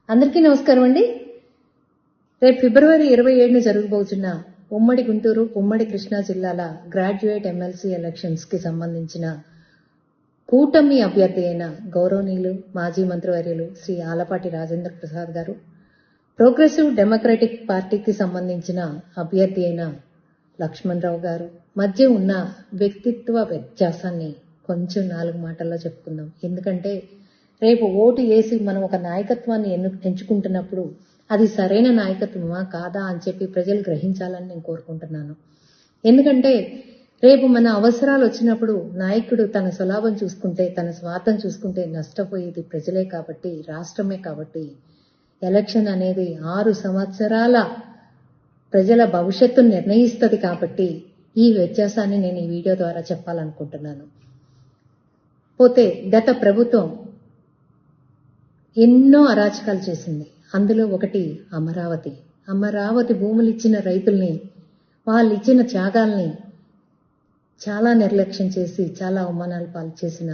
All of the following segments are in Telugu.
అందరికీ నమస్కారం అండి. రేపు ఫిబ్రవరి 27న జరగబోతున్న ఉమ్మడి గుంటూరు, ఉమ్మడి కృష్ణా జిల్లాల గ్రాడ్యుయేట్ ఎమ్మెల్సీ ఎలక్షన్స్ కి సంబంధించిన కూటమి అభ్యర్థి అయిన గౌరవనీయులు మాజీ మంత్రివర్యులు శ్రీ ఆలపాటి రాజేంద్ర ప్రసాద్ గారు, ప్రోగ్రెసివ్ డెమోక్రటిక్ పార్టీకి సంబంధించిన అభ్యర్థి అయిన లక్ష్మణరావు గారు మధ్య ఉన్న వ్యక్తిత్వ వ్యత్యాసాన్ని కొంచెం 4 మాటల్లో చెప్పుకుందాం. ఎందుకంటే రేపు ఓటు వేసి మనం ఒక నాయకత్వాన్ని ఎంచుకుంటున్నప్పుడు అది సరైన నాయకత్వమా కాదా అని చెప్పి ప్రజలు గ్రహించాలని నేను కోరుకుంటున్నాను. ఎందుకంటే రేపు మన అవసరాలు వచ్చినప్పుడు నాయకుడు తన స్వలాభం చూసుకుంటే, తన స్వార్థం చూసుకుంటే నష్టపోయేది ప్రజలే కాబట్టి, రాష్ట్రమే కాబట్టి, ఎలక్షన్ అనేది 6 సంవత్సరాల ప్రజల భవిష్యత్తును నిర్ణయిస్తుంది కాబట్టి ఈ వ్యత్యాసాన్ని నేను ఈ వీడియో ద్వారా చెప్పాలనుకుంటున్నాను. పోతే గత ప్రభుత్వం ఎన్నో అరాచకాలు చేసింది. అందులో ఒకటి అమరావతి భూములు ఇచ్చిన రైతుల్ని, వాళ్ళు ఇచ్చిన త్యాగాల్ని చాలా నిర్లక్ష్యం చేసి చాలా అవమానాలు పాలు చేసిన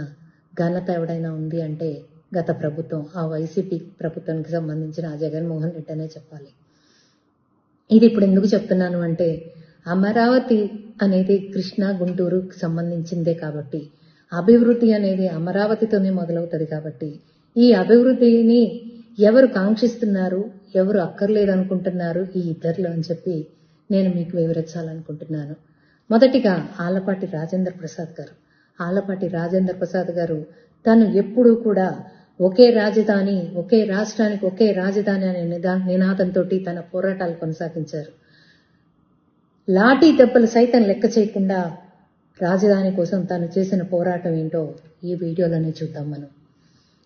ఘనత ఎవడైనా ఉంది అంటే గత ప్రభుత్వం, ఆ వైసీపీ ప్రభుత్వానికి సంబంధించిన ఆ జగన్మోహన్ రెడ్డి అనే చెప్పాలి. ఇది ఇప్పుడు ఎందుకు చెప్తున్నాను అంటే అమరావతి అనేది కృష్ణా గుంటూరుకు సంబంధించిందే కాబట్టి, అభివృద్ధి అనేది అమరావతితోనే మొదలవుతుంది కాబట్టి ఈ అభివృద్ధిని ఎవరు కాంక్షిస్తున్నారు, ఎవరు అక్కర్లేదనుకుంటున్నారు ఈ ఇద్దరులో అని చెప్పి నేను మీకు వివరించాలనుకుంటున్నాను. మొదటిగా ఆలపాటి రాజేంద్ర ప్రసాద్ గారు. ఆలపాటి రాజేంద్ర ప్రసాద్ గారు తను ఎప్పుడూ కూడా ఒకే రాజధాని, ఒకే రాష్ట్రానికి ఒకే రాజధాని అనే నినాదంతో తన పోరాటాలు కొనసాగించారు. లాఠీ దెబ్బలు సైతం లెక్క చేయకుండా రాజధాని కోసం తను చేసిన పోరాటం ఏంటో ఈ వీడియోలోనే చూద్దాం మనం.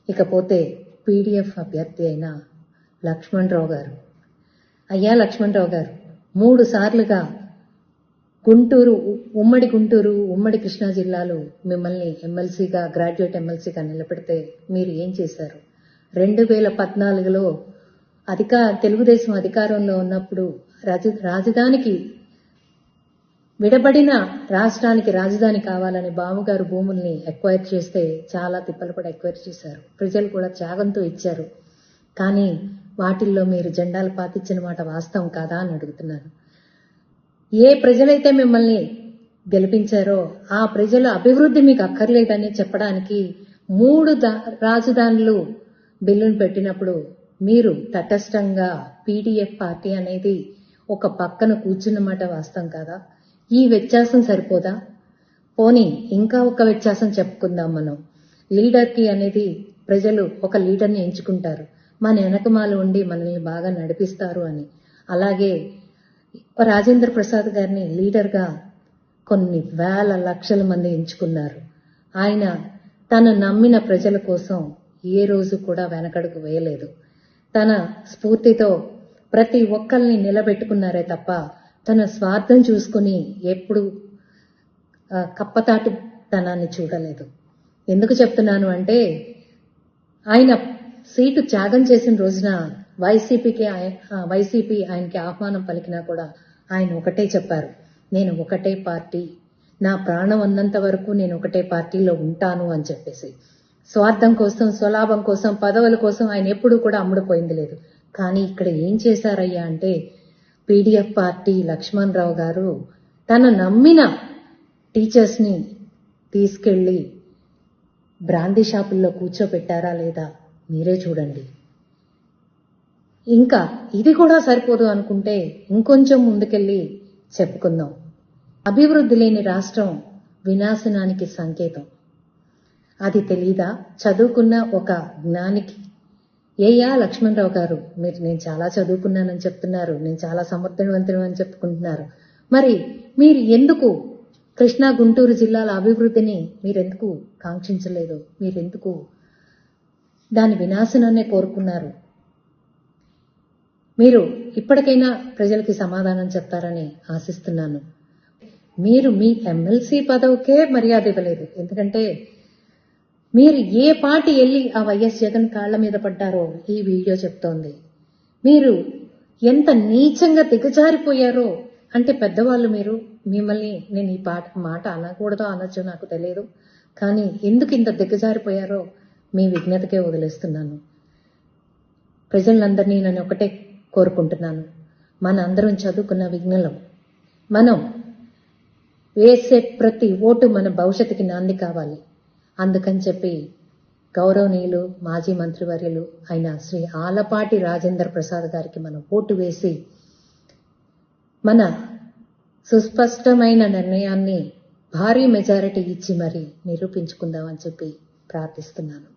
ఇకపోతే పీడీఎఫ్ అభ్యర్థి అయిన లక్ష్మణరావు గారు. అయ్యా లక్ష్మణరావు గారు, 3 సార్లుగా ఉమ్మడి గుంటూరు, ఉమ్మడి కృష్ణా జిల్లాలు మిమ్మల్ని ఎమ్మెల్సీగా, గ్రాడ్యుయేట్ ఎమ్మెల్సీగా నిలబెడితే మీరు ఏం చేశారు? 2014లో తెలుగుదేశం అధికారంలో ఉన్నప్పుడు రాజధానికి విడబడిన రాష్ట్రానికి రాజధాని కావాలని బావగారు భూముల్ని ఎక్వైర్ చేస్తే చాలా తిప్పలు పడి ఎక్వైర్ చేశారు. ప్రజలు కూడా త్యాగంతో ఇచ్చారు. కానీ వాటిల్లో మీరు జెండాలు పాతిచ్చిన మాట వాస్తవం కాదా అని అడుగుతున్నాను. ఏ ప్రజలైతే మిమ్మల్ని గెలిపించారో ఆ ప్రజల అభివృద్ధి మీకు అక్కర్లేదని చెప్పడానికి 3 రాజధానులు బిల్లును పెట్టినప్పుడు మీరు తటస్థంగా పీడీఎఫ్ పార్టీ అనేది ఒక పక్కన కూర్చున్నమాట వాస్తవం కాదా? ఈ వ్యత్యాసం సరిపోదా? పోనీ ఇంకా ఒక వ్యత్యాసం చెప్పుకుందాం మనం. లీడర్కి అనేది ప్రజలు ఒక లీడర్ని ఎంచుకుంటారు, మన వెనకమాల ఉండి మనల్ని బాగా నడిపిస్తారు అని. అలాగే రాజేంద్ర ప్రసాద్ గారిని లీడర్గా కొన్ని వేల లక్షల మంది ఎంచుకున్నారు. ఆయన తను నమ్మిన ప్రజల కోసం ఏ రోజు కూడా వెనకడుగు వేయలేదు. తన స్ఫూర్తితో ప్రతి ఒక్కరిని నిలబెట్టుకున్నారే తప్ప తన స్వార్థం చూసుకుని ఎప్పుడు కప్పతాటుతనాన్ని చూడలేదు. ఎందుకు చెప్తున్నాను అంటే ఆయన సీటు త్యాగం చేసిన రోజున వైసీపీ ఆయనకి ఆహ్వానం పలికినా కూడా ఆయన ఒకటే చెప్పారు, నేను ఒకటే పార్టీ, నా ప్రాణం ఉన్నంత వరకు నేను ఒకటే పార్టీలో ఉంటాను అని చెప్పేసి. స్వార్థం కోసం, స్వలాభం కోసం, పదవుల కోసం ఆయన ఎప్పుడూ కూడా అమ్ముడుపోయింది లేదు. కానీ ఇక్కడ ఏం చేశారయ్యా అంటే పీడీఎఫ్ పార్టీ లక్ష్మణరావు గారు తన నమ్మిన టీచర్స్ని తీసుకెళ్లి బ్రాందీ షాపుల్లో కూర్చోబెట్టారా లేదా మీరే చూడండి. ఇంకా ఇది కూడా సరిపోదు అనుకుంటే ఇంకొంచెం ముందుకెళ్ళి చెప్పుకుందాం. అభివృద్ధి లేని రాష్ట్రం వినాశనానికి సంకేతం. అది తెలీదా చదువుకున్న ఒక జ్ఞానికి? లక్ష్మణరావు గారు, నేను చాలా చదువుకున్నానని చెప్తున్నారు, నేను చాలా సమర్థవంతులు అని చెప్పుకుంటున్నారు. మరి మీరు ఎందుకు కృష్ణా గుంటూరు జిల్లాల అభివృద్ధిని మీరెందుకు కాంక్షించలేదు? మీరెందుకు దాని వినాశనాన్నే కోరుకున్నారు? మీరు ఇప్పటికైనా ప్రజలకి సమాధానం చెప్తారని ఆశిస్తున్నాను. మీరు మీ ఎమ్మెల్సీ పదవికే మర్యాద ఇవ్వలేదు. ఎందుకంటే మీరు ఏ పార్టీ వెళ్ళి ఆ వైఎస్ జగన్ కాళ్ల మీద పడ్డారో ఈ వీడియో చెప్తోంది. మీరు ఎంత నీచంగా దిగజారిపోయారో అంటే పెద్దవాళ్ళు మీరు, మిమ్మల్ని నేను ఈ మాట అనకూడదో అనొచ్చో నాకు తెలియదు, కానీ ఎందుకు ఇంత దిగజారిపోయారో మీ విజ్ఞతకే వదిలేస్తున్నాను. ప్రజలందరినీ నేను ఒకటే కోరుకుంటున్నాను. మన అందరం చదువుకున్న విజ్ఞులం. మనం వేసే ప్రతి ఓటు మన భవిష్యత్తుకి నాంది కావాలి. అందుకని చెప్పి గౌరవనీయులు మాజీ మంత్రివర్యులు అయిన శ్రీ ఆలపాటి రాజేంద్ర ప్రసాద్ గారికి మనం ఓటు వేసి మన సుస్పష్టమైన నిర్ణయాన్ని భారీ మెజారిటీ ఇచ్చి మరి నిరూపించుకుందామని చెప్పి ప్రార్థిస్తున్నాను.